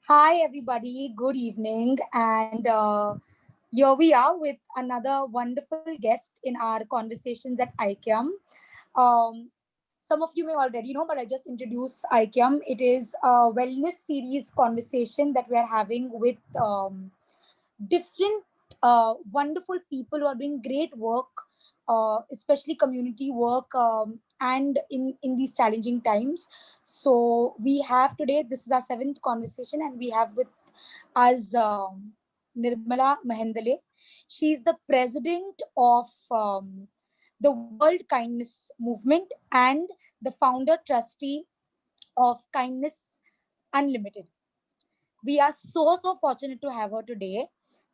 Hi, everybody. Good evening. And here we are with another wonderful guest in our conversations at Aikyam. Um, some of you may already know, but I'll just introduce Aikyam. It is a wellness series conversation that we are having with different wonderful people who are doing great work, especially community work, and in these challenging times. So we have today, this is our seventh conversation, and we have with us Nirmala Mehendale. She is the president of the World Kindness Movement and the founder trustee of Kindness Unlimited. We are so fortunate to have her today,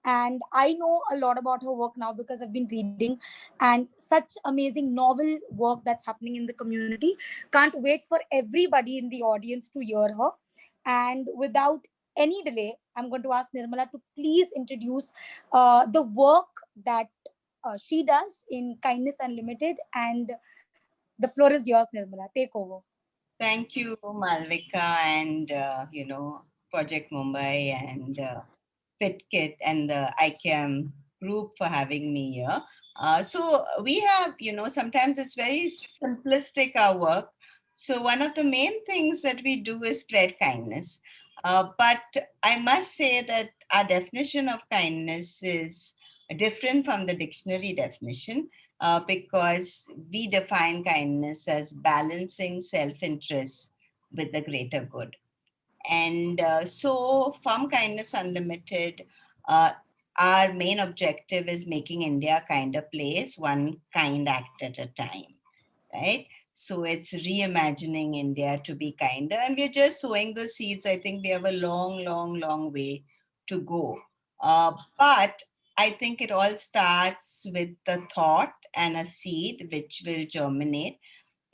and I know a lot about her work now because I've been reading, and such amazing novel work that's happening in the community. Can't wait for everybody in the audience to hear her. And without any delay, I'm going to ask Nirmala to please introduce the work that she does in Kindness Unlimited. And the floor is yours, Nirmala. Take over. Thank you, Malvika, and Project Mumbai and Fitket and the Aikyam group for having me here. So we have, sometimes it's very simplistic our work. So one of the main things that we do is spread kindness. But I must say that our definition of kindness is different from the dictionary definition because we define kindness as balancing self interest with the greater good. And so, from Kindness Unlimited, uh, our main objective is making India a kinder place, one kind act at a time, right? So, it's reimagining India to be kinder. And we're just sowing the seeds. I think we have a long way to go. But I think it all starts with the thought and a seed which will germinate.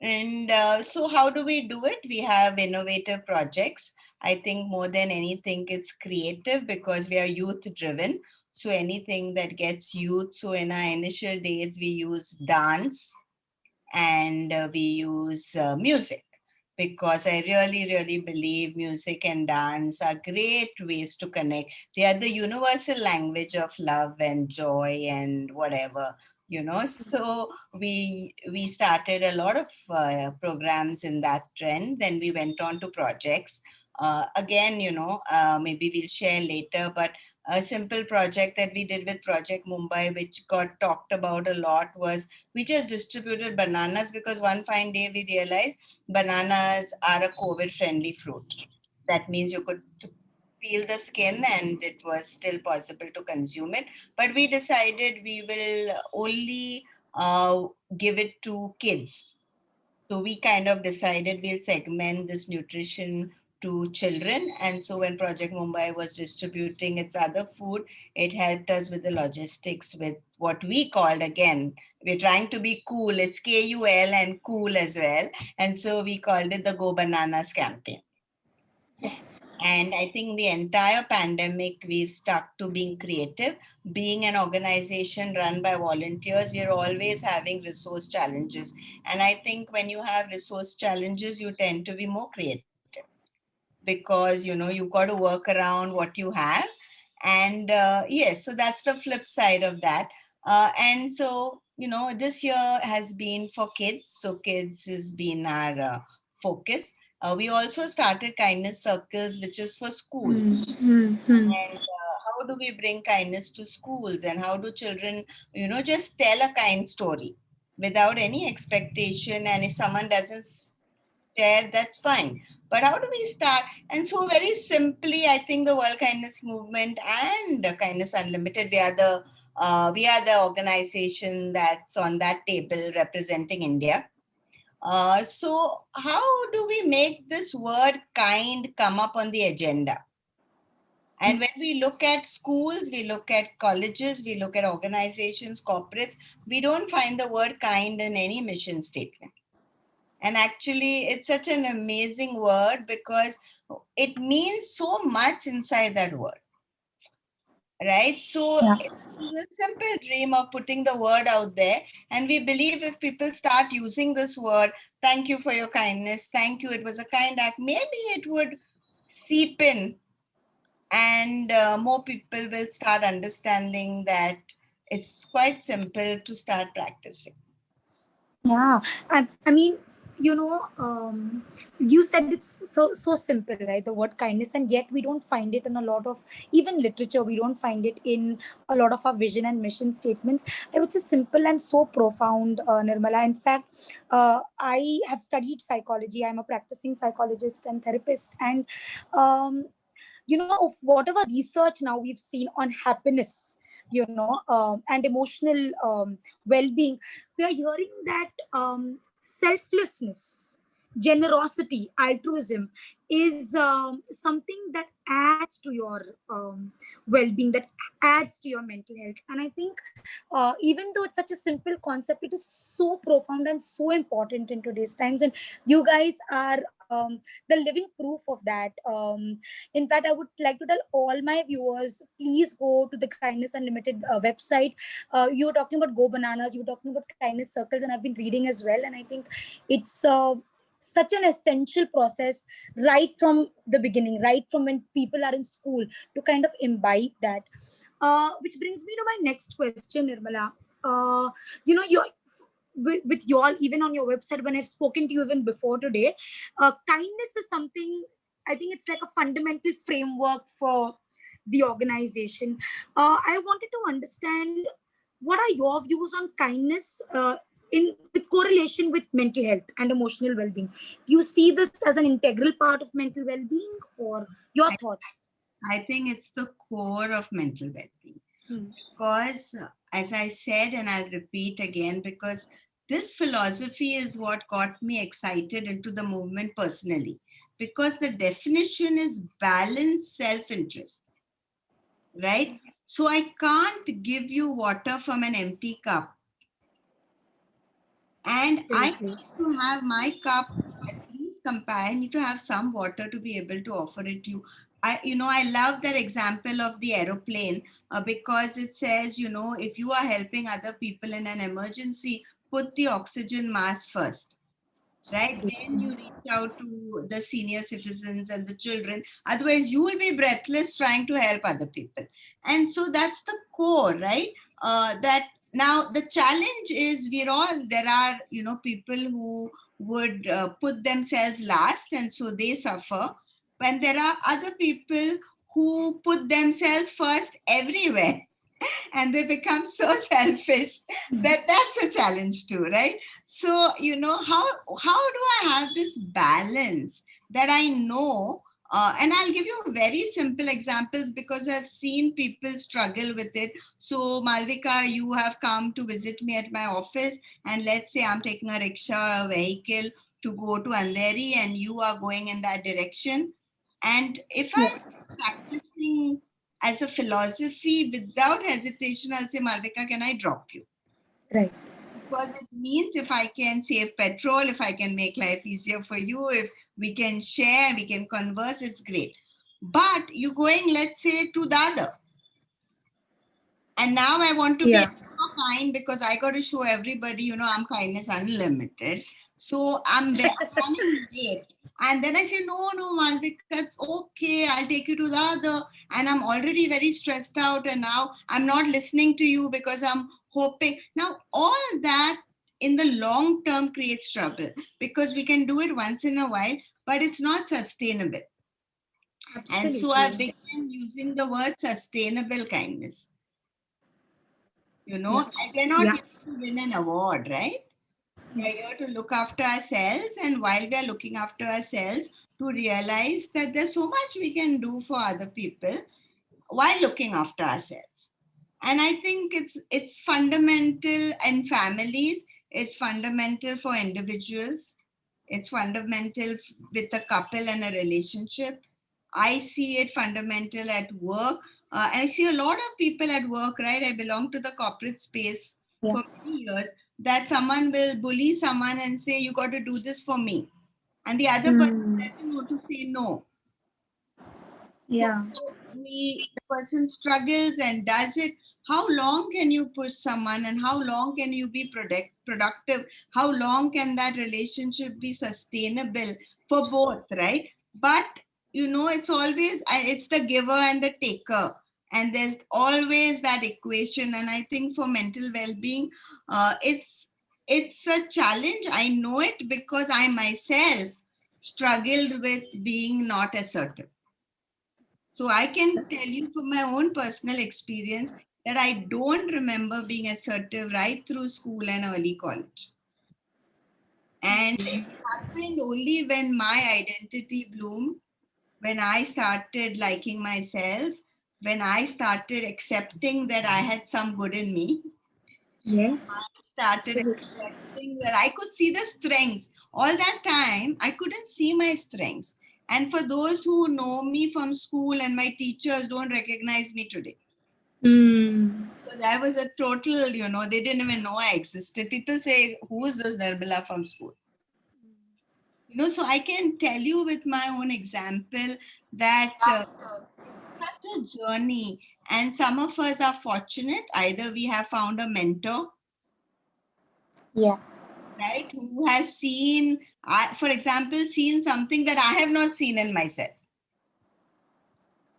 And so, how do we do it? We have innovative projects. I think more than anything, it's creative because we are youth driven. So, anything that gets youth. So, in our initial days, we use dance and we use music because I really believe music and dance are great ways to connect. They are the universal language of love and joy and whatever, So we started a lot of programs in that trend. Then we went on to projects. Again, maybe we'll share later, but a simple project that we did with Project Mumbai, which got talked about a lot, was we just distributed bananas because one fine day we realized bananas are a COVID friendly fruit. That means you could peel the skin and it was still possible to consume it. But we decided we will only give it to kids. So we kind of decided we'll segment this nutrition to children. And so when Project Mumbai was distributing its other food, it helped us with the logistics with what we called, again, we're trying to be cool. It's KUL and cool as well. And so we called it the Go Bananas campaign. Yes. And I think the entire pandemic, we've stuck to being creative. Being an organization run by volunteers, we're always having resource challenges. And I think when you have resource challenges, you tend to be more creative because, you've got to work around what you have. And yes, so that's the flip side of that. And so, this year has been for kids. So kids has been our focus. We also started kindness circles, which is for schools. And how do we bring kindness to schools, and how do children, just tell a kind story without any expectation? And if someone doesn't share, that's fine. But how do we start? And so, very simply, I think the World Kindness Movement and Kindness Unlimited, we are the organization that's on that table representing India. So, how do we make this word kind come up on the agenda? And when we look at schools, we look at colleges, we look at organizations, corporates, we don't find the word kind in any mission statement. And actually, it's such an amazing word because it means so much inside that word, right? So Yeah. it's a simple dream of putting the word out there. And we believe if people start using this word, thank you for your kindness, thank you, it was a kind act, maybe it would seep in and more people will start understanding that it's quite simple to start practicing. Yeah, I mean, you said it's so simple, right? The word kindness, and yet we don't find it in a lot of even literature. We don't find it in a lot of our vision and mission statements. I would say simple and so profound, Nirmala. In fact, I have studied psychology. I'm a practicing psychologist and therapist, and um, of whatever research now we've seen on happiness, and emotional well-being, we are hearing that selflessness, generosity, altruism is something that adds to your well-being, that adds to your mental health. And I think even though it's such a simple concept, it is so profound and so important in today's times, and you guys are the living proof of that. In fact, I would like to tell all my viewers, please go to the Kindness Unlimited website. You were talking about Go Bananas, you were talking about kindness circles, and I've been reading as well. And I think it's such an essential process right from the beginning, right from when people are in school, to kind of imbibe that. Which brings me to my next question, Nirmala. You're with you all, even on your website, when I've spoken to you even before today, kindness is something, I think it's like a fundamental framework for the organization. I wanted to understand, what are your views on kindness in with correlation with mental health and emotional well-being? Do you see this as an integral part of mental well-being, or your I, thoughts? I think it's the core of mental well-being Hmm. because, as I said, and I'll repeat again, because this philosophy is what got me excited into the movement personally, because the definition is balanced self-interest, right? So I can't give you water from an empty cup, and I Absolutely. need to have my cup at least compare. I need to have some water to be able to offer it to you. I love that example of the aeroplane because it says, if you are helping other people in an emergency, put the oxygen mask first, right? Then Absolutely. you reach out to the senior citizens and the children. Otherwise, you will be breathless trying to help other people. And so that's the core, right? That now the challenge is there are, people who would put themselves last and so they suffer. When there are other people who put themselves first everywhere and they become so selfish that that's a challenge too, right? So how do I have this balance that I know, and I'll give you very simple examples because I've seen people struggle with it. So Malvika, you have come to visit me at my office, and let's say I'm taking a rickshaw, a vehicle to go to Andheri, and you are going in that direction. And if Yeah. I'm practicing as a philosophy, without hesitation, I'll say, Malvika, can I drop you? Right. Because it means if I can save petrol, if I can make life easier for you, if we can share, we can converse, it's great. But you're going, let's say, to Dada. And now I want to be Yeah. extra kind because I got to show everybody, I'm kindness unlimited. So I'm running late. And then I say, no, no, Malvika, it's okay. I'll take you to the other. And I'm already very stressed out. And now I'm not listening to you because I'm hoping. Now, all that in the long term creates trouble because we can do it once in a while, but it's not sustainable. And so I Absolutely. began using the word sustainable kindness. Yeah. We are not Yeah. here to win an award, right? We are here to look after ourselves, and while we are looking after ourselves, to realize that there's so much we can do for other people while looking after ourselves. And I think it's fundamental in families, it's fundamental for individuals, it's fundamental with a couple and a relationship. I see it fundamental at work. And I see a lot of people at work, right? I belong to the corporate space Yeah. for many years, that someone will bully someone and say, you got to do this for me. And the other person Hmm. doesn't know to say no. So Yeah. the person struggles and does it. How long can you push someone and how long can you be productive? How long can that relationship be sustainable for both, right? But it's always, it's the giver and the taker. And there's always that equation. And I think for mental well-being, it's a challenge. I know it because I myself struggled with being not assertive. So I can tell you from my own personal experience that I don't remember being assertive right through school and early college. And it happened only when my identity bloomed, when I started liking myself, when I started accepting that I had some good in me, Yes. started Absolutely. accepting that I could see the strengths. All that time, I couldn't see my strengths. And for those who know me from school and my teachers don't recognize me today, Mm. because I was a total, they didn't even know I existed. People say, who's this Nirmala from school? So I can tell you with my own example that such a journey, and some of us are fortunate. Either we have found a mentor, Yeah. right, who has seen, for example, seen something that I have not seen in myself,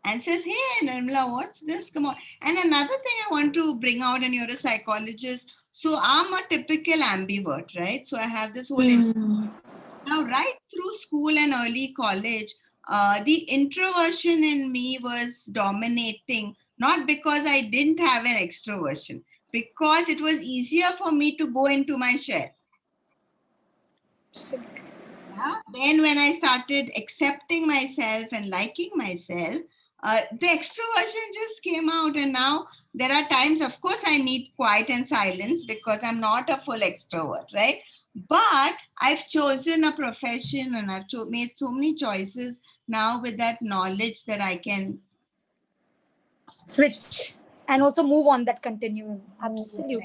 and says, hey, Nirmala, what's this? Come on. And another thing I want to bring out, and you're a psychologist, so I'm a typical ambivert, right? So I have this whole Mm. now, right through school and early college, the introversion in me was dominating, not because I didn't have an extroversion, because it was easier for me to go into my shell. Absolutely. Yeah. Then, when I started accepting myself and liking myself, the extroversion just came out. And now there are times, of course, I need quiet and silence because I'm not a full extrovert, right? But I've chosen a profession and I've made so many choices now with that knowledge that I can Switch and also move on that continuum. move, Absolutely.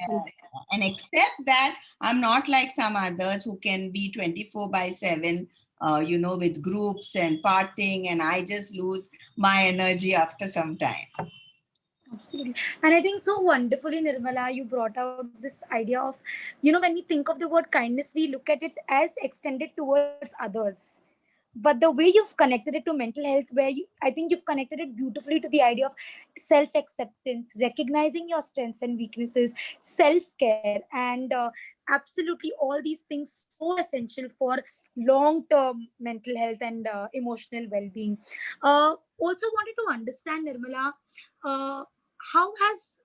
and accept that I'm not like some others who can be 24 by 7, with groups and partying, and I just lose my energy after some time. Absolutely. And I think so wonderfully, Nirmala, you brought out this idea of, when we think of the word kindness, we look at it as extended towards others. But the way you've connected it to mental health, I think you've connected it beautifully to the idea of self acceptance, recognizing your strengths and weaknesses, self care, and absolutely all these things so essential for long term mental health and emotional well being. Also, wanted to understand, Nirmala, uh, how has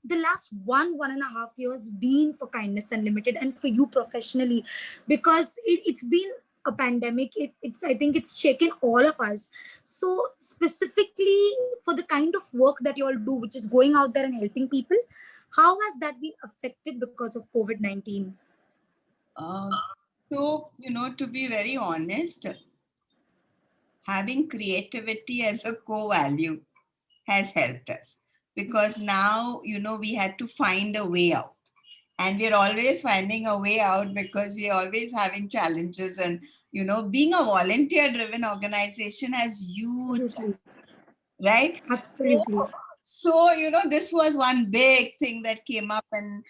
the last 1.5 years been for Kindness Unlimited and for you professionally? Because it's been a pandemic. It's I think it's shaken all of us. So specifically for the kind of work that you all do, which is going out there and helping people, how has that been affected because of COVID-19? Uh, so, to be very honest, having creativity as a core value has helped us, because now, we had to find a way out. And we're always finding a way out because we're always having challenges. And, being a volunteer driven organization has huge, Absolutely. right? So, Absolutely. this was one big thing that came up, and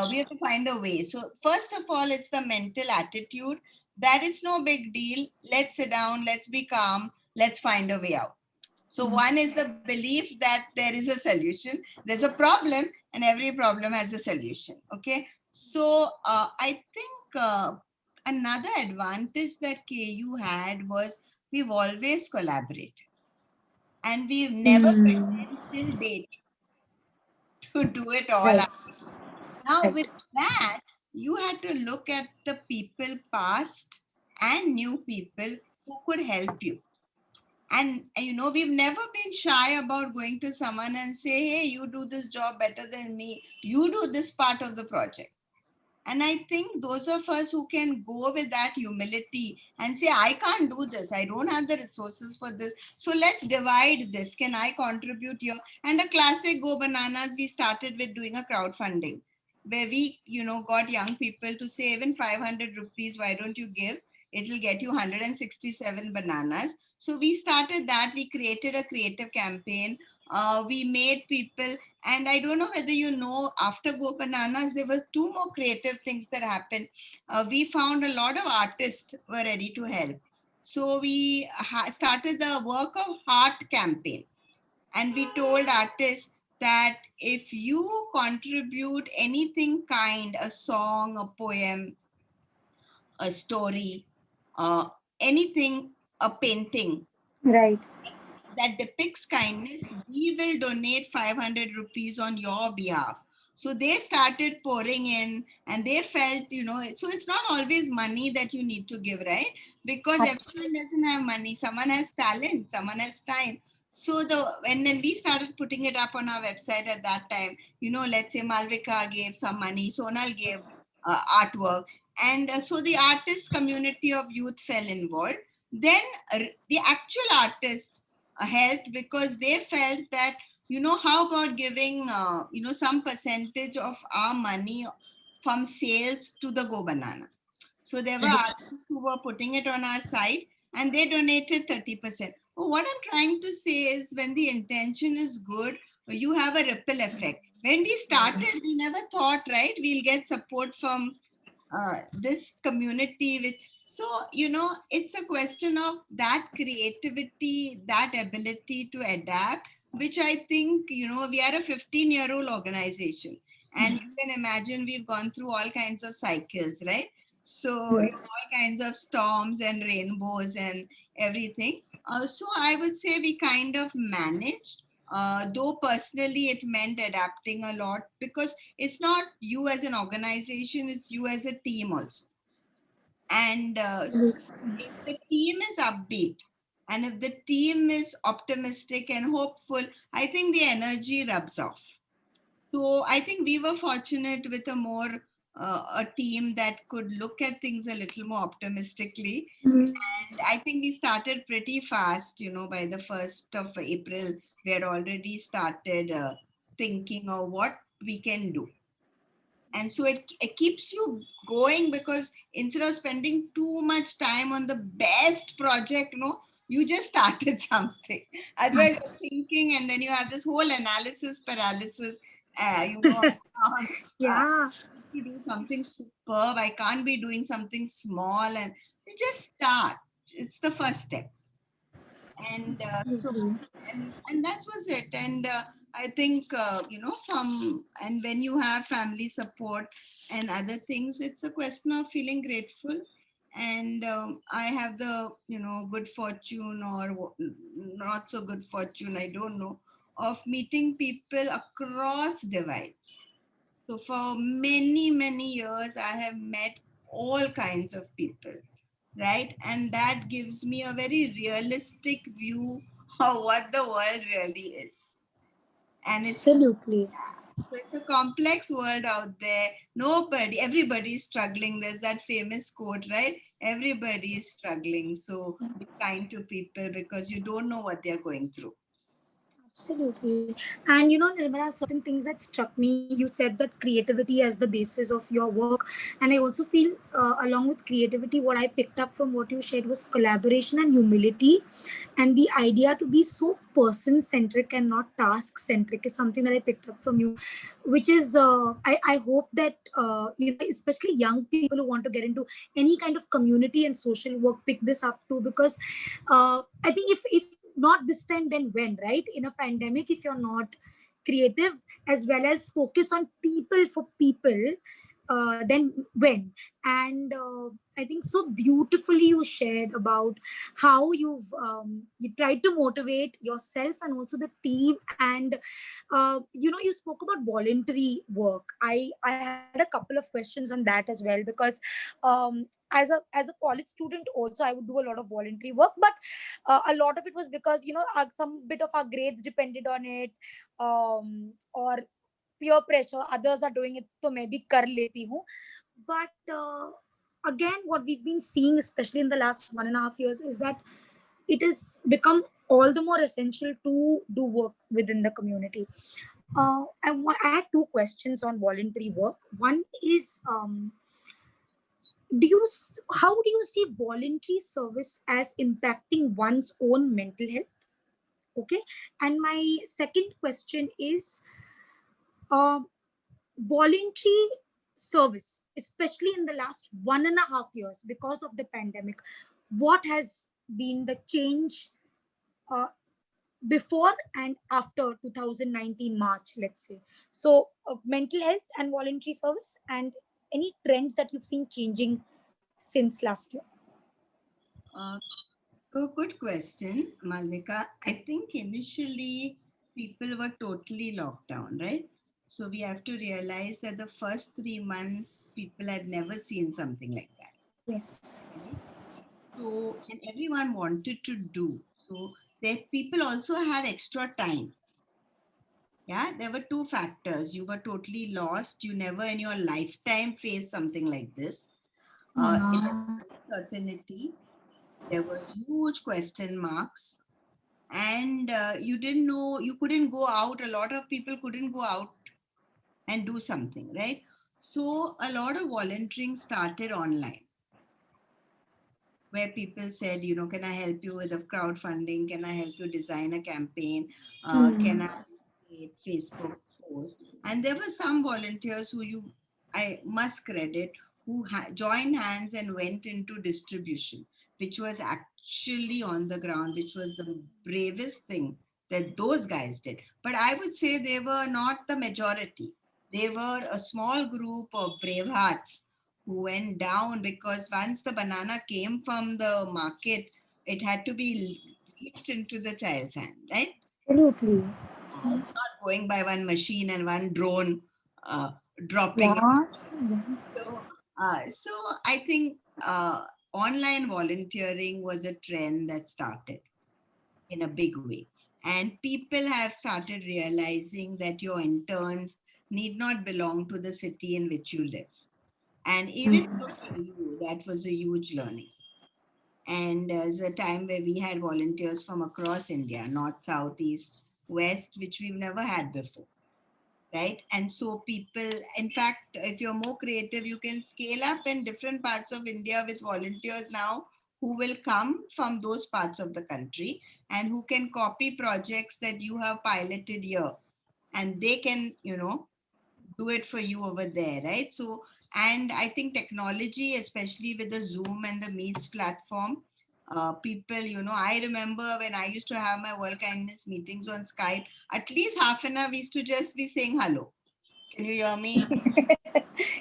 we have to find a way. So, first of all, it's the mental attitude that it's no big deal. Let's sit down, let's be calm, let's find a way out. So, one is the belief that there is a solution, there's a problem, and every problem has a solution. Okay. So, I think another advantage that KU had was we've always collaborated, and we've never Mm. pretended till date to do it all Right. ourselves. Now, with Right. that, you had to look at the people past and new people who could help you. And we've never been shy about going to someone and say, hey, you do this job better than me, you do this part of the project. And I think those of us who can go with that humility and say, I can't do this, I don't have the resources for this, so let's divide this. Can I contribute here? And the classic Go Bananas, we started with doing a crowdfunding where we, got young people to say, even 500 rupees, why don't you give? It'll get you 167 bananas. So we started that. We created a creative campaign. We made people, and I don't know whether after Go Bananas, there were two more creative things that happened. We found a lot of artists were ready to help. So we started the Work of Heart campaign, and we told artists that if you contribute anything kind, a song, a poem, a story, uh, anything, a painting Right. that depicts kindness, we will donate 500 rupees on your behalf. So they started pouring in, and they felt, so it's not always money that you need to give, right? Because everyone Absolutely. doesn't have money. Someone has talent, someone has time. So when then we started putting it up on our website at that time, let's say Malvika gave some money, Sonal gave artwork, and so the artist community of youth fell involved. Then the actual artist helped, because they felt that, how about giving some percentage of our money from sales to the Go Banana. So there were artists who were putting it on our site, and they donated 30%. Well, what I'm trying to say is, when the intention is good, you have a ripple effect. When we started, we never thought, right, we'll get support from this community. So it's a question of that creativity, that ability to adapt, which I think, we are a 15-year-old organization, and you can imagine we've gone through all kinds of cycles, right? So Yes. all kinds of storms and rainbows and everything. So I would say we kind of managed, though personally it meant adapting a lot, because it's not you as an organization, it's you as a team also. And if the team is upbeat, and if the team is optimistic and hopeful, I think the energy rubs off. So I think we were fortunate with a team that could look at things a little more optimistically. And I think we started pretty fast, by the 1st of April, we had already started thinking of what we can do. And so it keeps you going, because instead of spending too much time on the best project, you just started something. Otherwise, you're thinking, and then you have this whole analysis paralysis, on, Yeah. to do something superb. I can't be doing something small, and you just start. It's the first step. And and that was it. And I think, from and when you have family support and other things, it's a question of feeling grateful. And I have the, good fortune, or not so good fortune, I don't know, of meeting people across divides. So for many, many years, I have met all kinds of people, right? And that gives me a very realistic view of what the world really is. And Absolutely. it's a complex world out there. Everybody is struggling. There's that famous quote, right? Everybody is struggling. So be kind to people, because you don't know what they're going through. Absolutely. And Nirmala, certain things that struck me. You said that creativity as the basis of your work. And I also feel, along with creativity, what I picked up from what you shared was collaboration and humility. And the idea to be so person centric and not task centric is something that I picked up from you, which is, I hope that, especially young people who want to get into any kind of community and social work pick this up too, because I think if not this time, then when, right? In a pandemic, if you're not creative as well as focus on people for people, then when? And I think so beautifully you shared about how you tried to motivate yourself and also the team. And you spoke about voluntary work. I had a couple of questions on that as well, because as a college student also, I would do a lot of voluntary work. But a lot of it was because some bit of our grades depended on it, or peer pressure. Others are doing it, so maybe kar leti hu. But again, what we've been seeing, especially in the last 1.5 years, is that it has become all the more essential to do work within the community. I had two questions on voluntary work. One is, how do you see voluntary service as impacting one's own mental health? Okay. And my second question is, uh, voluntary service, especially in the last 1.5 years because of the pandemic, what has been the change uh, before and after 2019 March, let's say? So, mental health and voluntary service, and any trends that you've seen changing since last year? Uh, so good question, Malvika. I think initially people were totally locked down, right? So we have to realize that the first 3 months people had never seen something like that. Yes. Right? So, and everyone wanted to do. So, that people also had extra time. Yeah, there were two factors. You were totally lost. You never in your lifetime faced something like this. There Yeah. was uncertainty. There was huge question marks, and you didn't know. You couldn't go out. A lot of people couldn't go out and do something, right? So a lot of volunteering started online, where people said, can I help you with a crowdfunding? Can I help you design a campaign? Can I Hmm. create Facebook post? And there were some volunteers I must credit, who joined hands and went into distribution, which was actually on the ground, which was the bravest thing that those guys did. But I would say they were not the majority. They were a small group of brave hearts who went down, because once the banana came from the market, it had to be reached into the child's hand, right? Absolutely. It's not going by one machine and one drone uh, dropping. Yeah. So I think online volunteering was a trend that started in a big way. And people have started realizing that your interns need not belong to the city in which you live. And even for KU, that was a huge learning. And there's a time where we had volunteers from across India, north, south, east, west, which we've never had before, right? And so people, in fact, if you're more creative, you can scale up in different parts of India with volunteers now who will come from those parts of the country and who can copy projects that you have piloted here. And they can, do it for you over there, right? So, and I think technology, especially with the Zoom and the Meets platform, people, I remember when I used to have my World Kindness meetings on Skype, at least half an hour we used to just be saying hello. Can you hear me?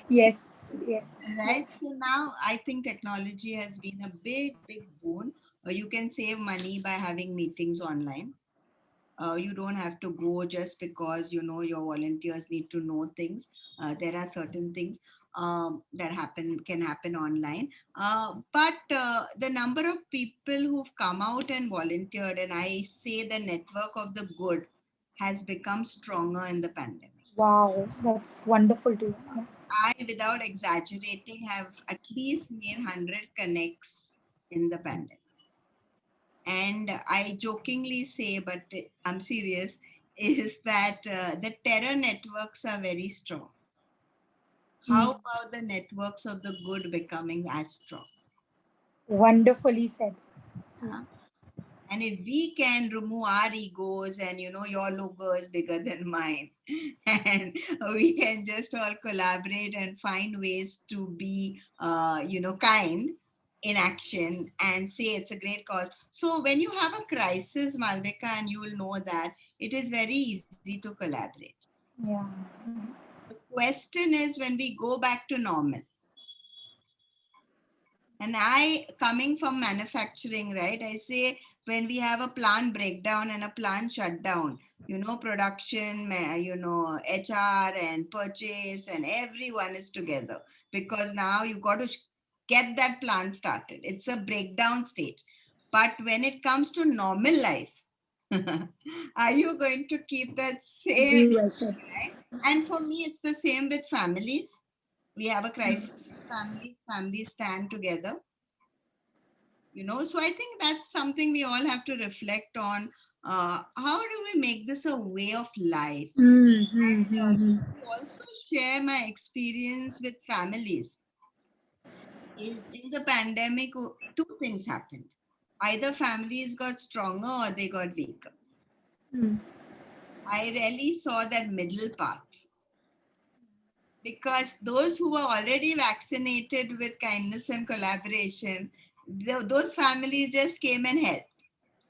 Yes. Yes. Right. So now I think technology has been a big, big boon. You can save money by having meetings online. You don't have to go just because your volunteers need to know things. There are certain things that can happen online. But the number of people who've come out and volunteered, and I say the network of the good, has become stronger in the pandemic. Wow, that's wonderful to hear. I, without exaggerating, have at least made 100 connects in the pandemic. And I jokingly say, but I'm serious, is that the terror networks are very strong. Hmm. How about the networks of the good becoming as strong? Wonderfully said. Huh? And if we can remove our egos and your logo is bigger than mine, and we can just all collaborate and find ways to be, kind in action and say it's a great cause. So when you have a crisis, Malvika, and you will know that it is very easy to collaborate. Yeah. The question is when we go back to normal. And I, coming from manufacturing, right, I say when we have a plant breakdown and a plant shutdown, production, HR and purchase and everyone is together, because now you got to get that plant started. It's a breakdown stage. But when it comes to normal life, are you going to keep that same, Very well said. right? And for me, it's the same with families. We have a crisis with families stand together, so I think that's something we all have to reflect on. How do we make this a way of life? And Mm-hmm. to also share my experience with families, is in the pandemic, two things happened. Either families got stronger or they got weaker. I rarely saw that middle path, because those who were already vaccinated with kindness and collaboration, those families just came and helped.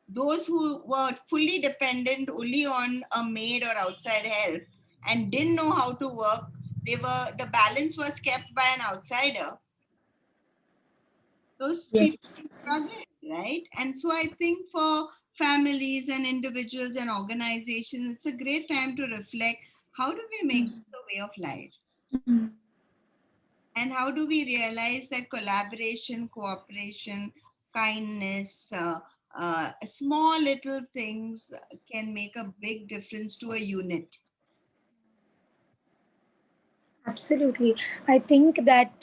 Those who were fully dependent only on a maid or outside help and didn't know how to work, the balance was kept by an outsider. Those people Yes, struggle, yes. right? And so I think for families and individuals and organizations, it's a great time to reflect, how do we make this a way of life? Mm. And how do we realize that collaboration, cooperation, kindness, small little things can make a big difference to a unit? Absolutely. I think that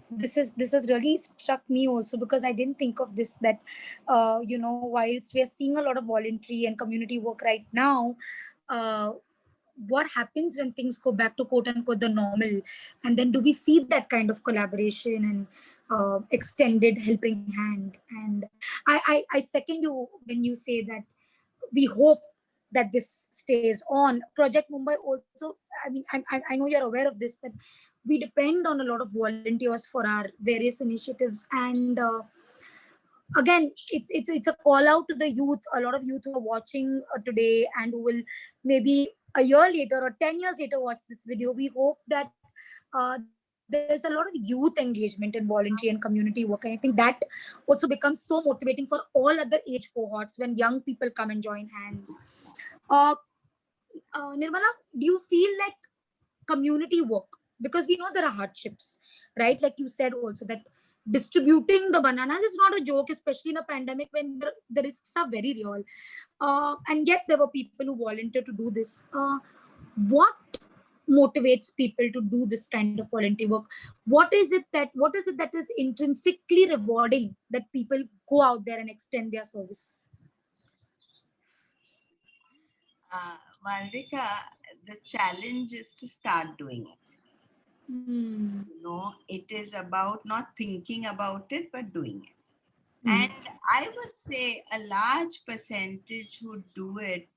this has really struck me also, because I didn't think of this, that whilst we are seeing a lot of voluntary and community work right now, uh, what happens when things go back to quote unquote the normal, and then do we see that kind of collaboration and extended helping hand? And I second you when you say that we hope that this stays on. Project Mumbai also, I know you're aware of this, that we depend on a lot of volunteers for our various initiatives. And again, it's a call out to the youth, a lot of youth who are watching today, and who will maybe a year later or 10 years later watch this video. We hope that there's a lot of youth engagement in voluntary and community work, and I think that also becomes so motivating for all other age cohorts when young people come and join hands. uh, Nirmala, do you feel like community work, because we know there are hardships, right? Like you said also, that distributing the bananas is not a joke, especially in a pandemic when the risks are very real. And yet there were people who volunteered to do this. What motivates people to do this kind of volunteer work? What is it that is intrinsically rewarding, that people go out there and extend their service? Malvika, the challenge is to start doing it. Hmm. It is about not thinking about it, but doing it. Hmm. And I would say a large percentage who do it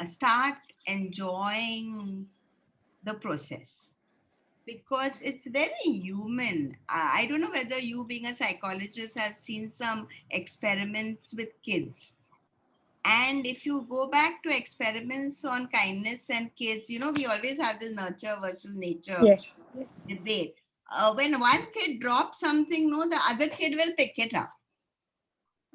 start enjoying the process, because it's very human. I don't know whether you, being a psychologist, have seen some experiments with kids. And if you go back to experiments on kindness and kids, we always have this nurture versus nature Yes, yes. debate. When one kid drops something, no, the other kid will pick it up,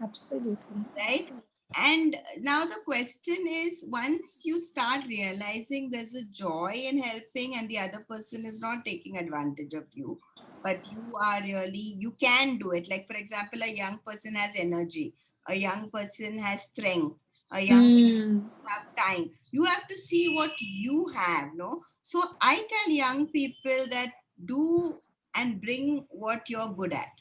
Absolutely, right? absolutely. And now the question is, once you start realizing there's a joy in helping and the other person is not taking advantage of you, but you can do it. Like, for example, a young person has energy, a young person has strength, a young Hmm. have time. You have to see what you have, no? So I tell young people that do and bring what you're good at.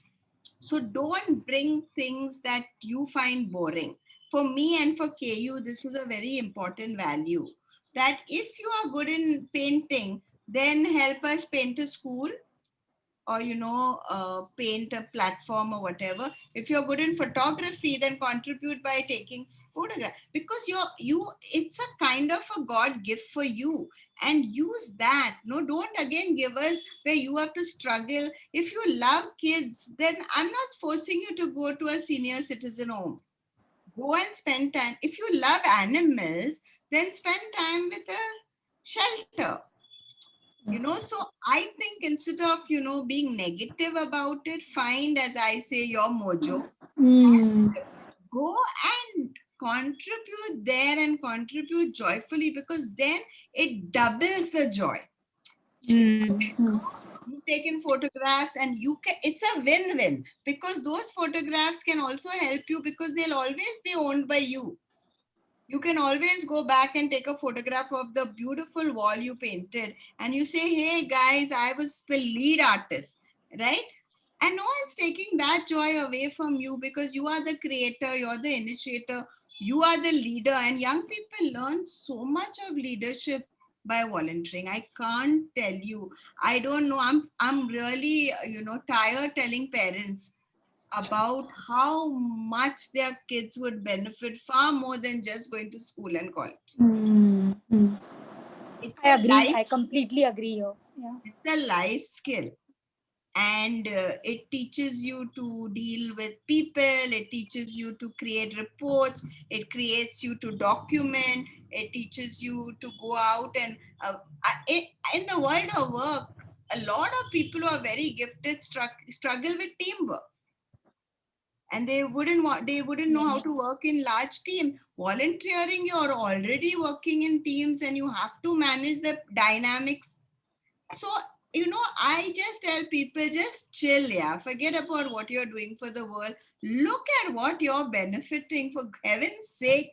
So don't bring things that you find boring. For me and for KU, this is a very important value, that if you are good in painting, then help us paint a school, or paint a platform or whatever. If you're good in photography, then contribute by taking photographs, because you it's a kind of a god gift for you, and use that. No, don't again give us where you have to struggle. If you love kids, then I'm not forcing you to go to a senior citizen home. Go and spend time. If you love animals, then spend time with a shelter. So I think instead of being negative about it, find, as I say, your mojo. Hmm. Go and contribute there, and contribute joyfully, because then it doubles the joy. Hmm. Because you've taken photographs, and it's a win-win, because those photographs can also help you, because they'll always be owned by you. You can always go back and take a photograph of the beautiful wall you painted, and you say, hey guys, I was the lead artist, right? And no one's taking that joy away from you, because you are the creator, you're the initiator, you are the leader. And young people learn so much of leadership by volunteering. I can't tell you. I don't know. I'm really tired telling parents about how much their kids would benefit, far more than just going to school and college. Hmm. Hmm. It's I a agree. life, I completely agree here. Yeah. it's a life skill. and it teaches you to deal with people, it teaches you to create reports, it creates you to document, it teaches you to go out and in the world of work, a lot of people who are very gifted struggle with teamwork, and they wouldn't know how to work in large team. Volunteering, you're already working in teams and you have to manage the dynamics. So, I just tell people, just chill, yeah. Forget about what you're doing for the world. Look at what you're benefiting, for heaven's sake.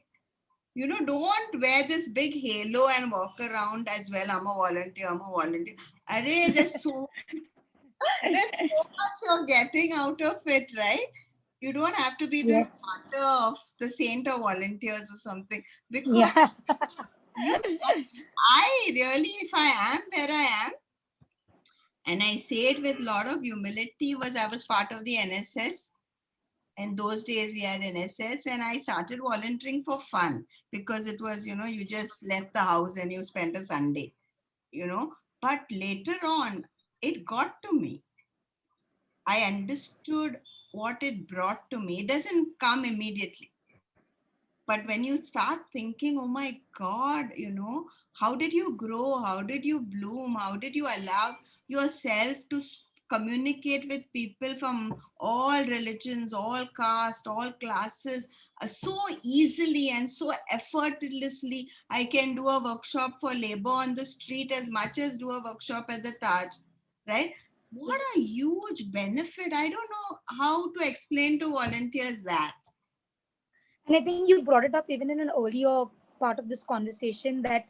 Don't wear this big halo and walk around as well. I'm a volunteer, I'm a volunteer. Array, there's so much you're getting out of it, right? You don't have to be this Yes. martyr of the saint of volunteers or something, because Yeah. you I really, if I am where I am, and I say it with a lot of humility, was I was part of the NSS. And those days we had NSS, and I started volunteering for fun, because it was, you just left the house and you spent a Sunday, you know. But later on, it got to me. I understood what it brought to me. It doesn't come immediately. But when you start thinking, oh my God, how did you grow? How did you bloom? How did you allow yourself to communicate with people from all religions, all caste, all classes, so easily and so effortlessly? I can do a workshop for labor on the street as much as do a workshop at the Taj, right? What a huge benefit. I don't know how to explain to volunteers that. And I think you brought it up even in an earlier part of this conversation that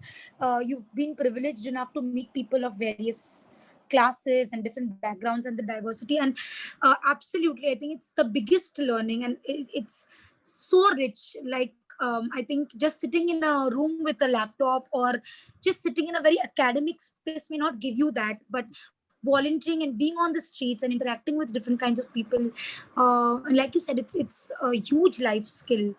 you've been privileged enough to meet people of various classes and different backgrounds and the diversity. And absolutely, I think it's the biggest learning, and it's so rich. Like, I think just sitting in a room with a laptop or just sitting in a very academic space may not give you that, but volunteering and being on the streets and interacting with different kinds of people, and like you said, it's a huge life skill.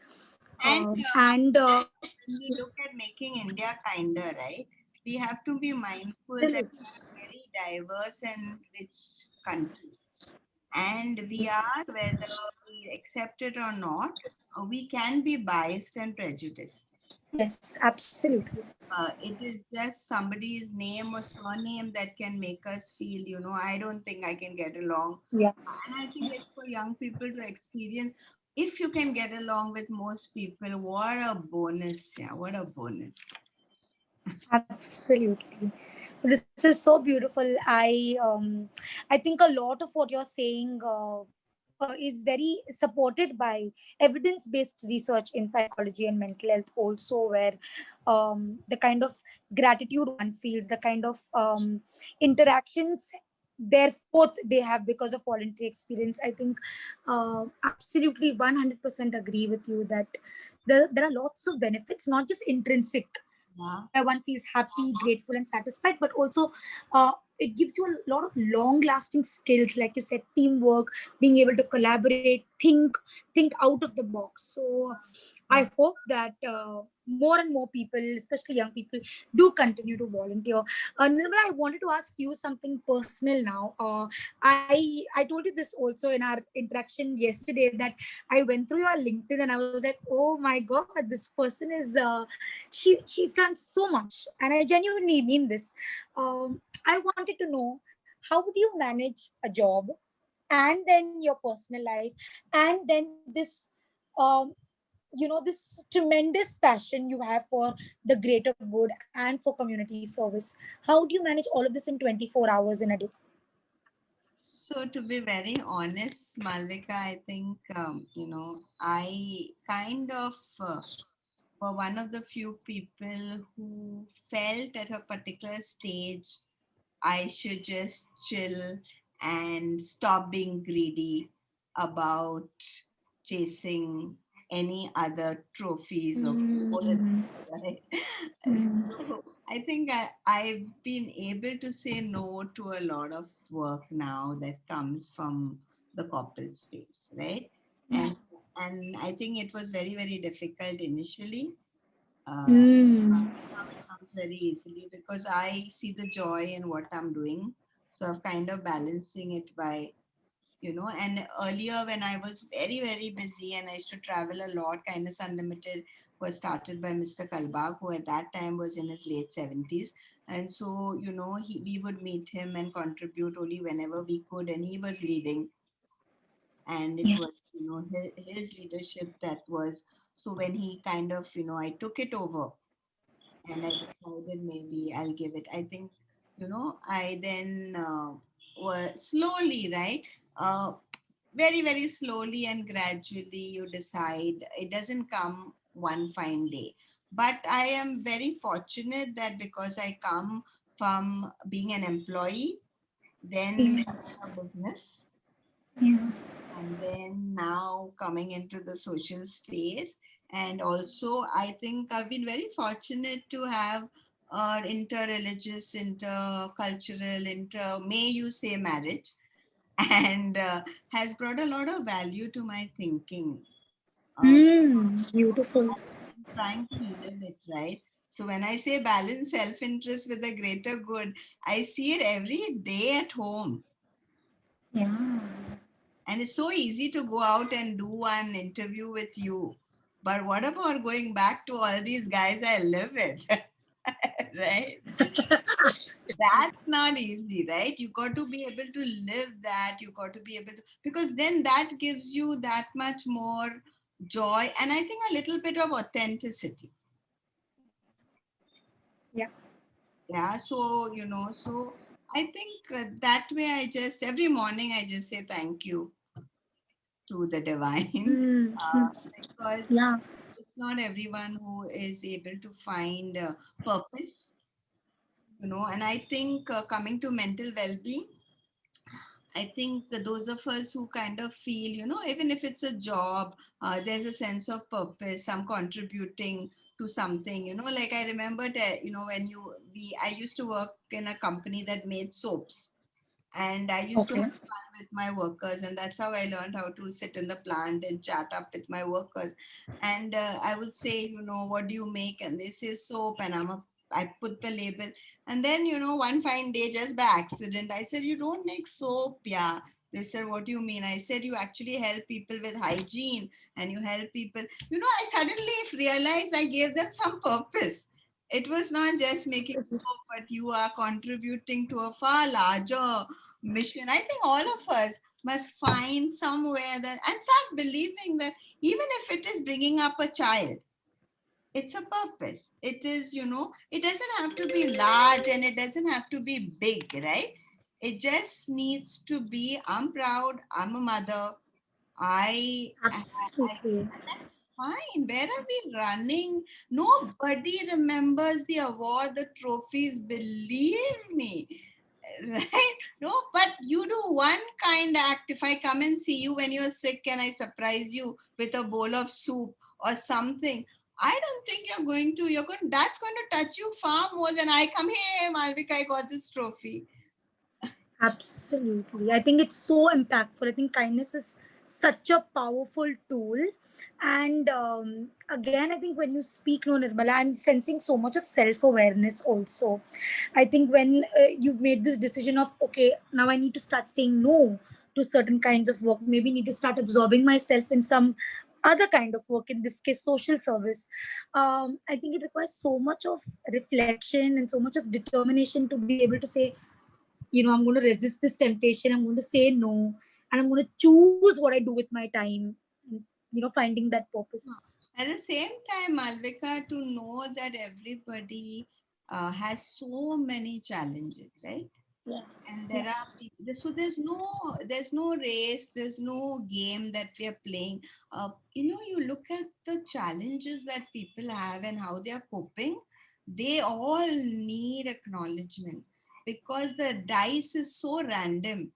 And And when we look at making India kinder, right, we have to be mindful that we are a very diverse and rich country. And we yes, are, whether we accept it or not, we can be biased and prejudiced. yes, absolutely. It is just somebody's name or surname that can make us feel, I don't think I can get along. Yeah, And I think it's for young people to experience. If you can get along with most people, what a bonus. Yeah, what a bonus. absolutely. This is so beautiful. I think a lot of what you're saying is very supported by evidence-based research in psychology and mental health also, where the kind of gratitude one feels, the kind of interactions therefore they have because of voluntary experience. I think absolutely 100% agree with you that there are lots of benefits, not just intrinsic, Yeah. where one feels happy, grateful, and satisfied, but also it gives you a lot of long lasting skills, like you said, teamwork, being able to collaborate, think out of the box. So I hope that more and more people, especially young people, do continue to volunteer. Nirmala, I wanted to ask you something personal now. I told you this also in our interaction yesterday, that I went through your LinkedIn and I was like, oh my God, this person is she's done so much, and I genuinely mean this. I wanted to know, how would you manage a job and then your personal life, and then this this tremendous passion you have for the greater good and for community service? How do you manage all of this in 24 hours in a day? So, to be very honest, Malvika, I think, I kind of were one of the few people who felt at a particular stage I should just chill and stop being greedy about chasing any other trophies or goals, Mm, right? mm, So I think I've been able to say no to a lot of work now that comes from the corporate space, right? And and I think it was very, very difficult initially. Uh, mm, Now it comes very easily because I see the joy in what I'm doing. So I've kind of balancing it by, and earlier when I was very, very busy and I used to travel a lot, Kindness Unlimited was started by Mr. Kalbag, who at that time was in his late 70s. And so, we would meet him and contribute only whenever we could. And he was leading, and it Yeah. was, his leadership that was. So when he kind of, I took it over and I decided maybe I'll give it. I think, I then slowly, right? Very, very slowly and gradually you decide. It doesn't come one fine day. But I am very fortunate that because I come from being an employee, then Yeah. a business, Yeah. and then now coming into the social space. And also I think I've been very fortunate to have interreligious, intercultural, may you say, marriage, and has brought a lot of value to my thinking. uh, Beautiful. I'm trying to live it, right? So when I say balance self-interest with the greater good, I see it every day at home. Yeah. And it's so easy to go out and do an interview with you. But what about going back to all these guys I live with? Right? That's not easy, right? You got to be able to live that. You got to be able to, because then that gives you that much more joy, and I think a little bit of authenticity. Yeah. Yeah. So, so I think that way I just, every morning, I just say thank you to the divine, Mm. because Yeah. it's not everyone who is able to find purpose, and I think coming to mental well-being, I think that those of us who kind of feel, even if it's a job, there's a sense of purpose, I'm contributing to something, like I remember that, when I used to work in a company that made soaps, and I used to have Okay. fun with my workers, and that's how I learned how to sit in the plant and chat up with my workers. And I would say, what do you make? And they say soap, and I put the label, and then one fine day, just by accident, I said, you don't make soap, yeah. They said, what do you mean? I said, you actually help people with hygiene, and you help people. I suddenly realized I gave them some purpose. It was not just making soap, but you are contributing to a far larger mission. I think all of us must find somewhere that and start believing that even if it is bringing up a child, it's a purpose. It is, it doesn't have to be large and it doesn't have to be big, right? It just needs to be, I'm proud, I'm a mother, I Absolutely. and that's fine. Where are we running? Nobody remembers the award, the trophies, believe me. Right? No, but you do one kind act. If I come and see you when you're sick and I surprise you with a bowl of soup or something, I don't think that's going to touch you far more than I come, hey, Malvika, I got this trophy. Absolutely. I think it's so impactful. I think kindness is such a powerful tool. And again, I think when you speak, no, Nirmala, I'm sensing so much of self awareness also. I think when you've made this decision of, okay, now I need to start saying no to certain kinds of work, maybe need to start absorbing myself in some other kind of work, in this case, social service. I think it requires so much of reflection and so much of determination to be able to say, I'm going to resist this temptation, I'm going to say no, and I'm going to choose what I do with my time, finding that purpose. At the same time, Malvika, to know that everybody has so many challenges, right? Yeah. And Yeah. there are people, so there's no race, there's no game that we are playing. You look at the challenges that people have and how they are coping. They all need acknowledgement because the dice is so random,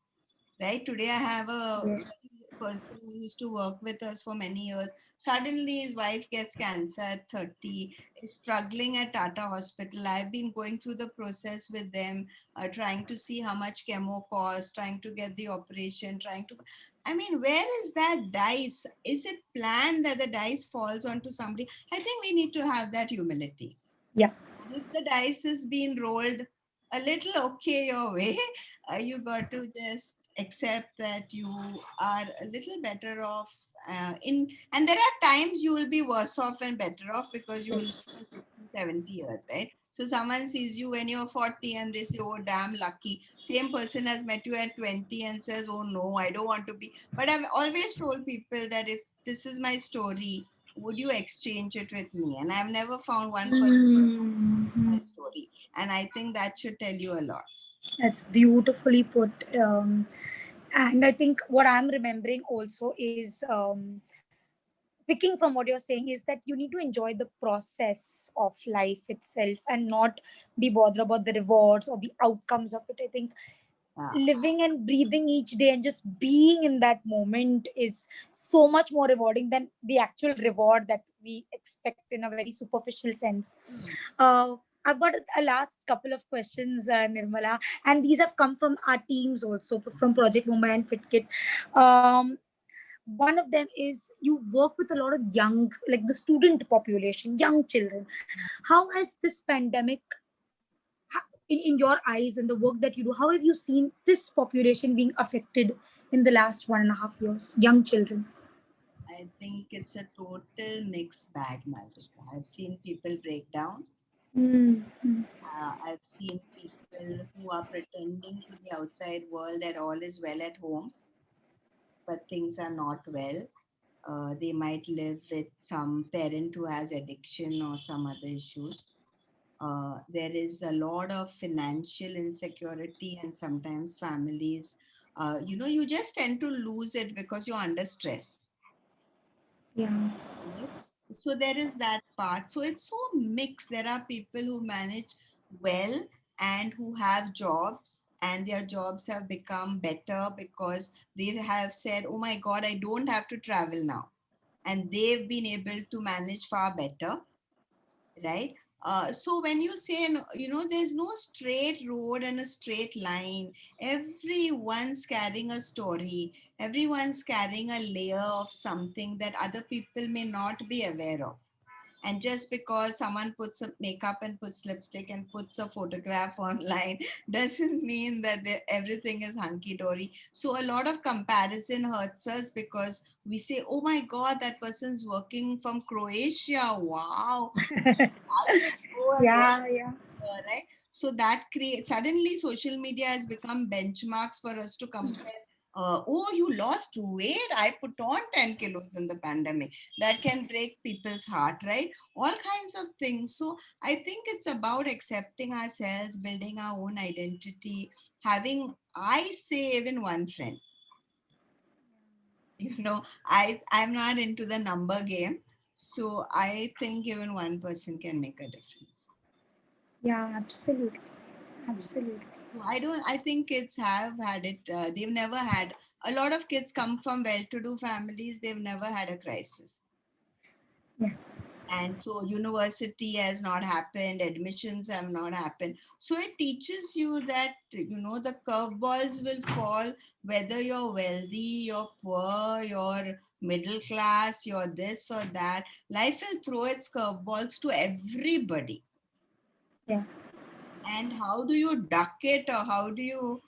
right? Today I have a Yes. person who used to work with us for many years. Suddenly his wife gets cancer at 30, is struggling at Tata Hospital. I've been going through the process with them, trying to see how much chemo costs, trying to get the operation, I mean, where is that dice? Is it planned that the dice falls onto somebody? I think we need to have that humility. Yeah. And if the dice is being rolled a little okay your way. You got to just accept that you are a little better off and there are times you will be worse off and better off because you will live Yes. for 60, 70 years, right? So someone sees you when you're 40 and they say, oh, damn lucky. Same person has met you at 20 and says, oh, no, I don't want to be. But I've always told people that if this is my story, would you exchange it with me? And I've never found one person my Mhm. story. And I think that should tell you a lot. That's beautifully put. And I think what I'm remembering also is picking from what you're saying is that you need to enjoy the process of life itself and not be bothered about the rewards or the outcomes of it. I think Yeah. living and breathing each day and just being in that moment is so much more rewarding than the actual reward that we expect in a very superficial sense. I've got a last couple of questions, Nirmala, and these have come from our teams also, from Project Mumbai and Fitket. Um, One of them is you work with a lot of young, like the student population, young children. How has this pandemic, in your eyes and the work that you do, how have you seen this population being affected in the last 1.5 years, young children? I think it's a total mixed bag, Malvika. I've seen people break down. Mm-hmm. I've seen people who are pretending to the outside world that all is well at home, but things are not well. They might live with some parent who has addiction or some other issues. There is a lot of financial insecurity, and sometimes families, you just tend to lose it because you're under stress, Yeah. right? So there is that part. So it's so mixed. There are people who manage well and who have jobs, and their jobs have become better because they have said, oh my God, I don't have to travel now. And they've been able to manage far better, right? So when you say, there's no straight road and a straight line. Everyone's carrying a story. Everyone's carrying a layer of something that other people may not be aware of. And just because someone puts up makeup and puts lipstick and puts a photograph online doesn't mean that everything is hunky dory. So a lot of comparison hurts us because we say, oh my God, that person's working from Croatia. Wow. I should go and work Yeah, yeah. right? So that creates suddenly social media has become benchmarks for us to compare. Oh, you lost weight. I put on 10 kilos in the pandemic. That can break people's heart, right? All kinds of things. So I think it's about accepting ourselves, building our own identity, having, I say, even one friend. I'm not into the number game. So I think even one person can make a difference. Yeah, absolutely. Absolutely. So I think kids have had it, they've never had, a lot of kids come from well-to-do families, they've never had a crisis. Yeah. And so university has not happened, admissions have not happened. So it teaches you that, the curveballs will fall, whether you're wealthy, you're poor, you're middle class, you're this or that. Life will throw its curveballs to everybody. Yeah. And how do you duck it, or how do you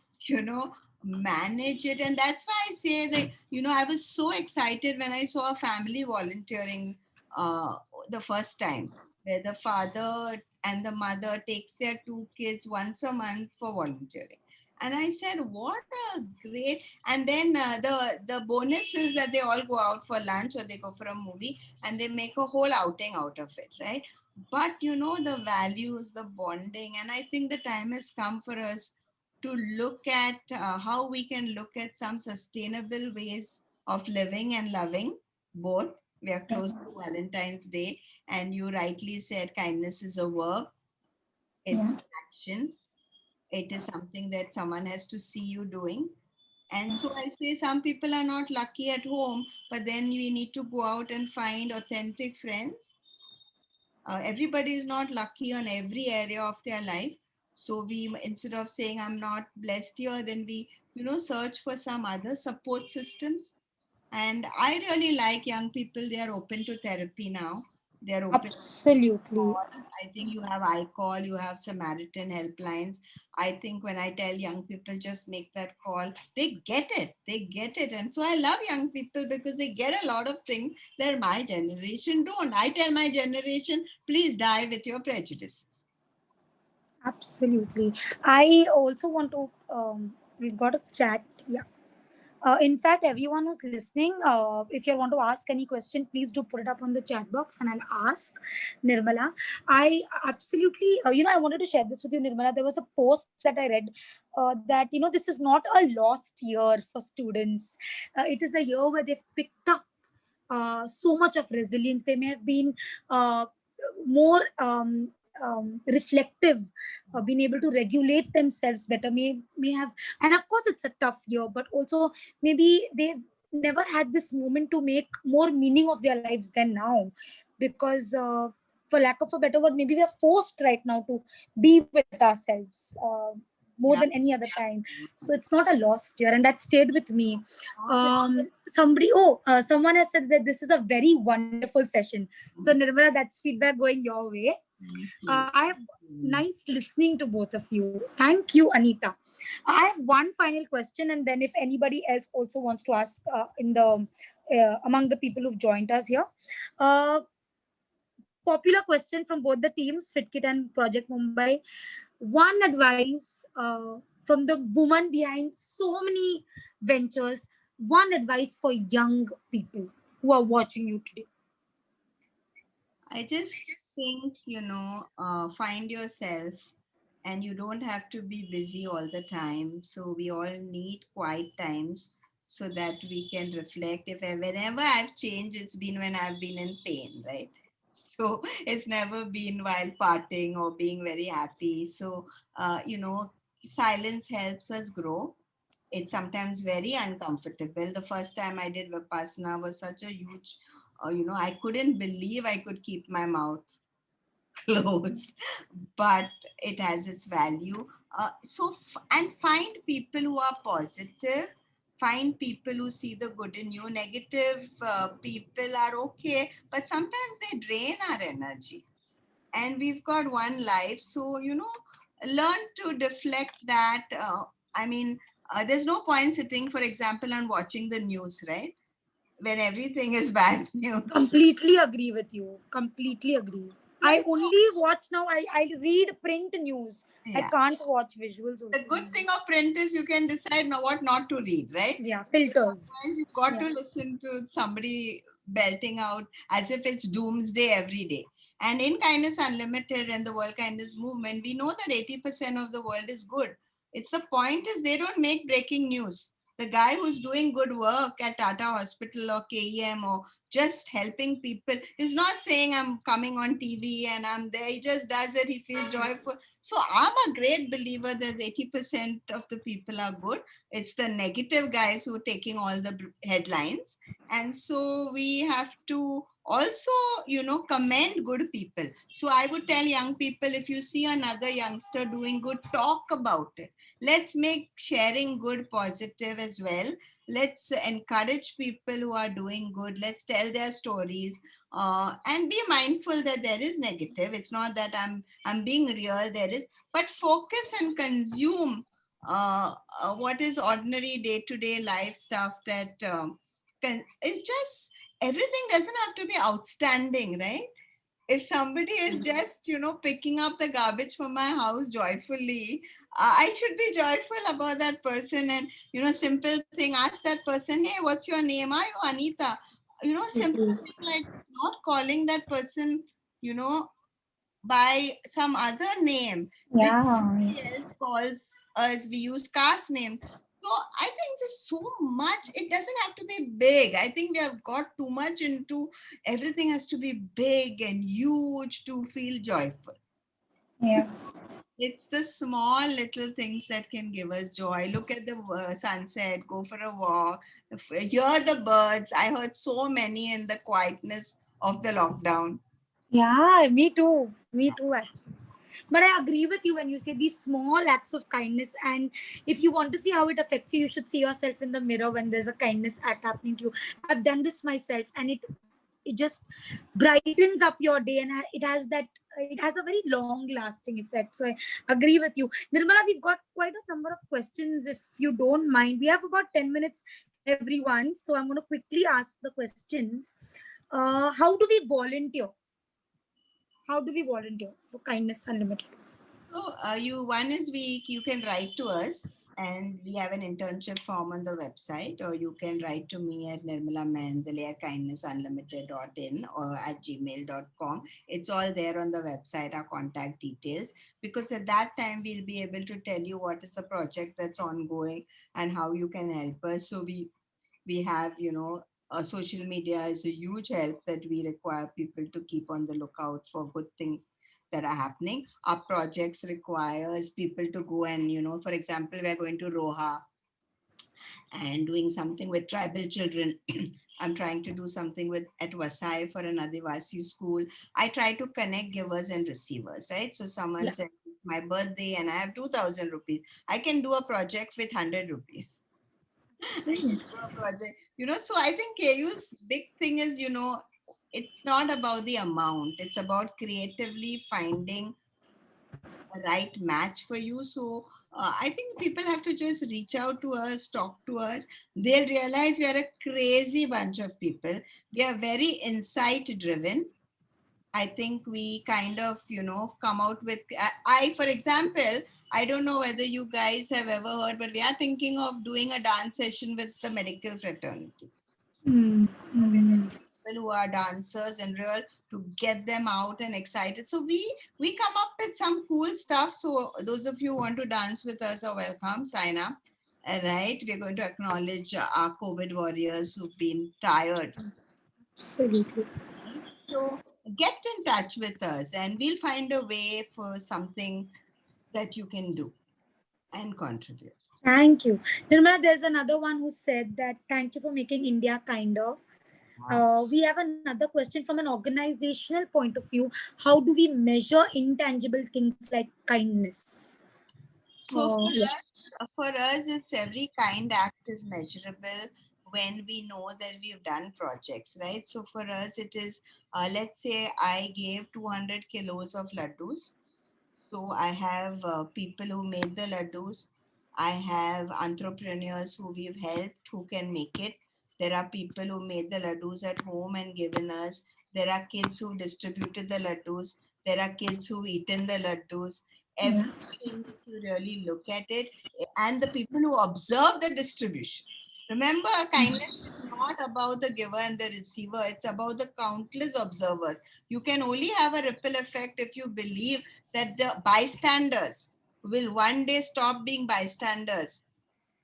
manage it? And that's why I say that, I was so excited when I saw a family volunteering uh, the first time, where the father and the mother takes their two kids once a month for volunteering. And I said, what a great. And then the bonus is that they all go out for lunch or they go for a movie, and they make a whole outing out of it, right? But the values, the bonding, and I think the time has come for us to look at how we can look at some sustainable ways of living and loving both. We are Yeah. close to Valentine's Day, and you rightly said kindness is a verb, it's Yeah. an action, it is something that someone has to see you doing. And so I say some people are not lucky at home, but then we need to go out and find authentic friends. Everybody is not lucky on every area of their life. So we, instead of saying I'm not blessed here, then we search for some other support systems. And I really like young people, they are open to therapy now. They are open Absolutely. call. I think you have iCall, you have Samaritan helplines. I think when I tell young people just make that call, they get it. They get it. And so I love young people because they get a lot of things that my generation don't. I tell my generation, please die with your prejudices. Absolutely. I also want to, we've got a chat. Yeah. In fact, everyone who's listening, if you want to ask any question, please do put it up on the chat box and I'll ask Nirmala. I absolutely, I wanted to share this with you, Nirmala. There was a post that I read that, this is not a lost year for students. It is a year where they've picked up so much of resilience. They may have been more reflective, been able to regulate themselves better. May have, and of course, it's a tough year, but also maybe they've never had this moment to make more meaning of their lives than now, because. For lack of a better word, maybe we are forced right now to be with ourselves more than Yeah. any other time. So it's not a lost year, and that stayed with me. Someone has said that this is a very wonderful session. So Nirmala, that's feedback going your way. Thank you. I have nice listening to both of you. Thank you, Anita. I have one final question, and then if anybody else also wants to ask in the among the people who've joined us here, uh, popular question from both the teams, Fitket and Project Mumbai. One advice from the woman behind so many ventures. One advice for young people who are watching you today. I just think, find yourself, and you don't have to be busy all the time. So we all need quiet times so that we can reflect. Whenever I've changed, it's been when I've been in pain, right? So it's never been while partying or being very happy. So, silence helps us grow. It's sometimes very uncomfortable. The first time I did Vipassana was such a huge, I couldn't believe I could keep my mouth closed, but it has its value. And find people who are positive. Find people who see the good in you. Negative people are okay, but sometimes they drain our energy. And we've got one life, so learn to deflect that. There's no point sitting, for example, and watching the news, right? When everything is bad news. Completely agree with you. Completely agree. I Like, only watch now. I read print news. I yeah. can't watch visuals The also good now. thing of print is you can decide what not to read, right? Yeah, Sometimes filters. you've got Yeah. to listen to somebody belting out as if it's doomsday every day. And in Kindness Unlimited and the World Kindness Movement, we know that 80% of the world is good. It's the point is they don't make breaking news. The guy who's doing good work at Tata Hospital or KEM or just helping people is not saying I'm coming on TV and I'm there. He just does it. He feels joyful. So I'm a great believer that 80% of the people are good. It's the negative guys who are taking all the headlines. And so we have to also commend good people. So I would tell young people, if you see another youngster doing good, talk about it. Let's make sharing good positive as well. Let's encourage people who are doing good. Let's tell their stories, and be mindful that there is negative. It's not that I'm being real. There is, but focus and consume what is ordinary day to day life stuff that is just, everything doesn't have to be outstanding, right? If somebody is just picking up the garbage from my house joyfully, I should be joyful about that person. And simple thing, ask that person, hey, what's your name? Are you Anita? Simple Mhm. thing, like not calling that person you know by some other name which Yeah. somebody else calls us. We use cast name. So I think there's so much. It doesn't have to be big. I think we have got too much into everything has to be big and huge to feel joyful. Yeah. It's the small little things that can give us joy. Look at the sunset, go for a walk, hear the birds. I heard so many in the quietness of the lockdown. Yeah, me too. Me too, actually. But I agree with you when you say these small acts of kindness. And if you want to see how it affects you, you should see yourself in the mirror when there's a kindness act happening to you. I've done this myself, and it it just brightens up your day, and it has a very long lasting effect. So I agree with you, Nirmala. We've got quite a number of questions. If you don't mind, we have about 10 minutes, everyone, so I'm going to quickly ask the questions. How do we volunteer? How do we volunteer for Kindness Unlimited? So you one is you can write to us, and we have an internship form on the website, or you can write to me at Nirmala Mehendale at kindnessunlimited.in or at gmail.com. It's all there on the website, our contact details, because at that time we'll be able to tell you what is the project that's ongoing and how you can help us. So we have, social media is a huge help, that we require people to keep on the lookout for good things that are happening. Our projects requires people to go and, for example, we're going to Roha and doing something with tribal children. I'm trying to do something with at Vasai for an Adivasi school. I try to connect givers and receivers, right? So someone Yeah. said, it's my birthday and I have 2,000 rupees. I can do a project with 100 rupees. I can Excellent. do a project, so I think KU's big thing is, it's not about the amount, it's about creatively finding a right match for you. So I think people have to just reach out to us, talk to us. They'll realize we are a crazy bunch of people. We are very insight driven. I think we kind of, come out with. For example, I don't know whether you guys have ever heard, but we are thinking of doing a dance session with the medical fraternity. Mm, We're mm, getting people who are dancers and real, to get them out and excited. So we come up with some cool stuff. So those of you who want to dance with us are welcome. Sign up. All right, we're going to acknowledge our COVID warriors who've been tired. absolutely. Right? So get in touch with us, and we'll find a way for something that you can do and contribute. Thank you. Nirmala, there's another one who said that thank you for making India kinder. We have another question from an organizational point of view. How do we measure intangible things like kindness? So Yeah. for us, it's every kind act is measurable when we know that we've done projects, right? So for us, it is, let's say I gave 200 kilos of laddus. So I have people who made the laddus. I have entrepreneurs who we've helped who can make it. There are people who made the laddus at home and given us. There are kids who distributed the laddus. There are kids who eaten the laddus. Yeah. Everything, if you really look at it, and the people who observe the distribution. Remember, kindness is not about the giver and the receiver. It's about the countless observers. You can only have a ripple effect if you believe that the bystanders will one day stop being bystanders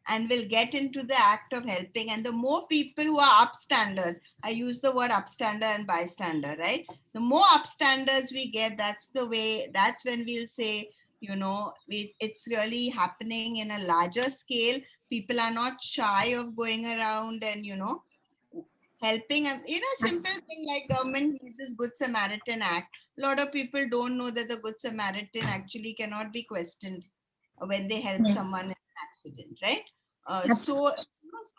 and will get into the act of helping. And the more people who are upstanders, I use the word upstander and bystander, right? The more upstanders we get, that's the way, that's when we'll say, it's really happening in a larger scale. People are not shy of going around and, helping. And, simple thing like government needs this Good Samaritan Act. A lot of people don't know that the Good Samaritan actually cannot be questioned when they help Yeah. someone in an accident, right? Abs- So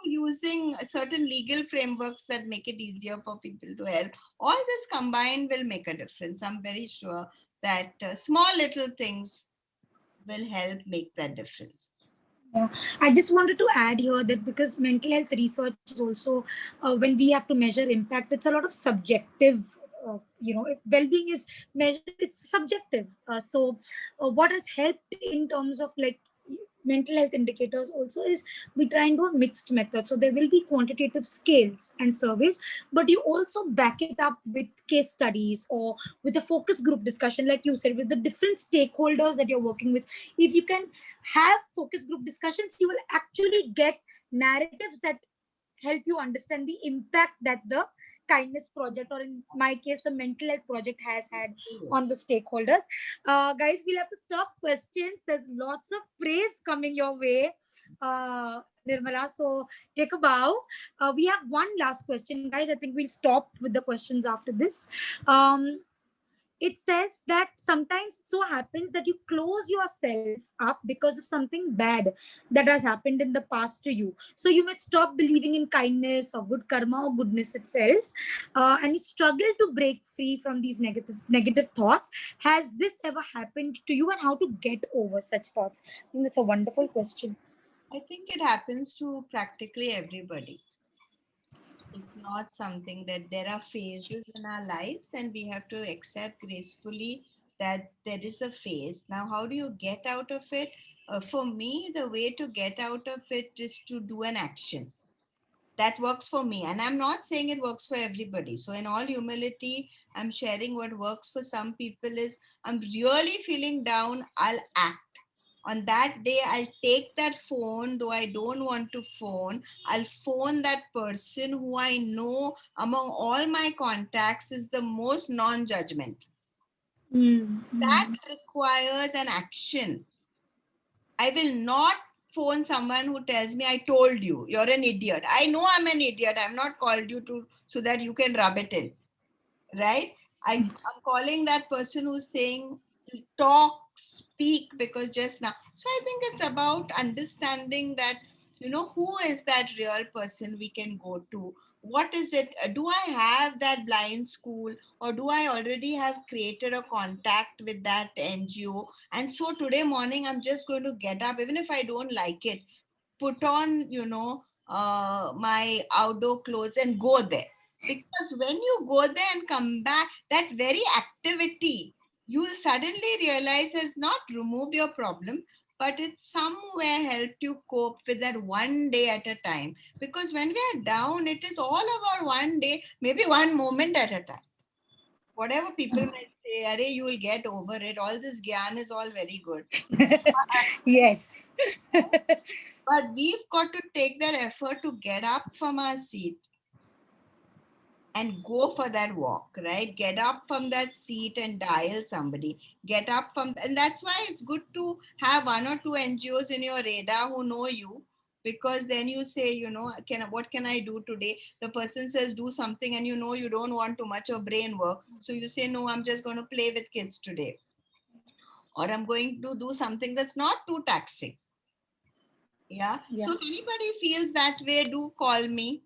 using certain legal frameworks that make it easier for people to help, all this combined will make a difference. I'm very sure that small little things will help make that difference. Yeah. I just wanted to add here that because mental health research is also, when we have to measure impact, it's a lot of subjective. Well-being is measured; it's subjective. What has helped in terms of like mental health indicators also is we try and do a mixed method. So there will be quantitative scales and surveys, but you also back it up with case studies or with a focus group discussion, like you said, with the different stakeholders that you're working with. If you can have focus group discussions, you will actually get narratives that help you understand the impact that the kindness project, or in my case the mental health project, has had on the stakeholders. Guys, we'll have to stop questions. There's lots of praise coming your way, Nirmala, so take a bow. We have one last question, guys. I think we'll stop with the questions after this. um, it says that sometimes it so happens that you close yourself up because of something bad that has happened in the past to you. So you may stop believing in kindness or good karma or goodness itself, and you struggle to break free from these negative thoughts. Has this ever happened to you, and how to get over such thoughts? I think that's a wonderful question. I think it happens to practically everybody. It's not something that there are phases in our lives, and we have to accept gracefully that there is a phase. Now, how do you get out of it? For me, the way to get out of it is to do an action that works for me. And I'm not saying it works for everybody. So, in all humility, I'm sharing what works for some people is I'm really feeling down, I'll act. On that day, I'll take that phone, though I don't want to phone. I'll phone that person who I know among all my contacts is the most non judgment. That Mm. requires an action. I will not phone someone who tells me, I told you, you're an idiot. I know I'm an idiot. I've not called you to so that you can rub it in, right? I'm calling that person who's saying, talk, speak, because just now. So I think it's about understanding that, who is that real person we can go to? What is it? Do I have that blind school, or do I already have created a contact with that NGO? And so today morning, I'm just going to get up, even if I don't like it, put on, my outdoor clothes and go there. Because when you go there and come back, that very activity, you will suddenly realize has not removed your problem, but it somewhere helped you cope with that one day at a time. Because when we are down, it is all about one day, maybe one moment at a time. Whatever people might say, Are, you will get over it. All this gyan is all very good. Yes. But we've got to take that effort to get up from our seat and go for that walk, right? Get up from that seat and dial somebody. Get up from, and that's why it's good to have one or two NGOs in your radar who know you, because then you say, what can I do today? The person says do something, and you don't want too much of brain work. So you say, no, I'm just going to play with kids today, or I'm going to do something that's not too taxing. Yeah. Yeah. So if anybody feels that way, do call me.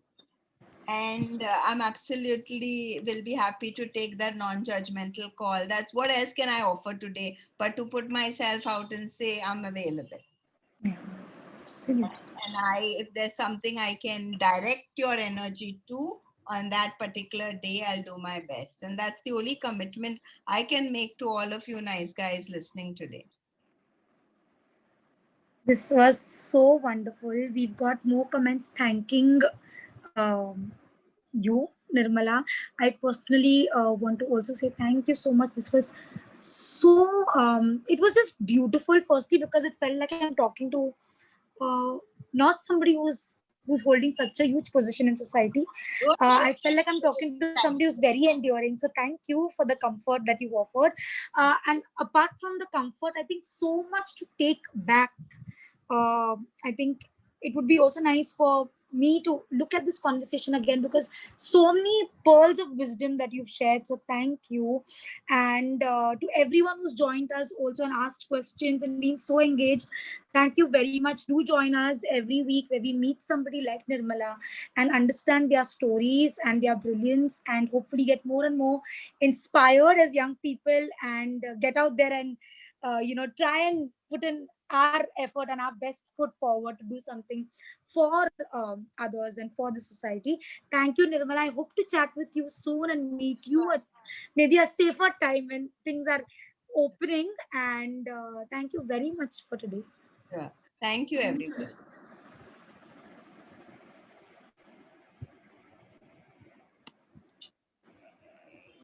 And I'm absolutely will be happy to take that non-judgmental call. That's what else can I offer today but to put myself out and say I'm available. Yeah. Absolutely. And if there's something I can direct your energy to on that particular day, I'll do my best. And that's the only commitment I can make to all of you nice guys listening today. This was so wonderful. We've got more comments thanking you, Nirmala. I personally want to also say thank you so much. This was so, it was just beautiful, firstly, because it felt like I'm talking to uh, not somebody who's holding such a huge position in society. Don't I felt like I'm talking to somebody who's very enduring. So thank you for the comfort that you've offered. And apart from the comfort, I think so much to take back. I think it would be also nice for me to look at this conversation again, because so many pearls of wisdom that you've shared. So thank you. And to everyone who's joined us also and asked questions and been so engaged, thank you very much. Do join us every week where we meet somebody like Nirmala and understand their stories and their brilliance, and hopefully get more and more inspired as young people, and get out there and try and put in our effort and our best foot forward to do something for others and for the society. Thank you, Nirmala. I hope to chat with you soon and meet you at maybe a safer time when things are opening. And thank you very much for today. Yeah. Thank you, everybody.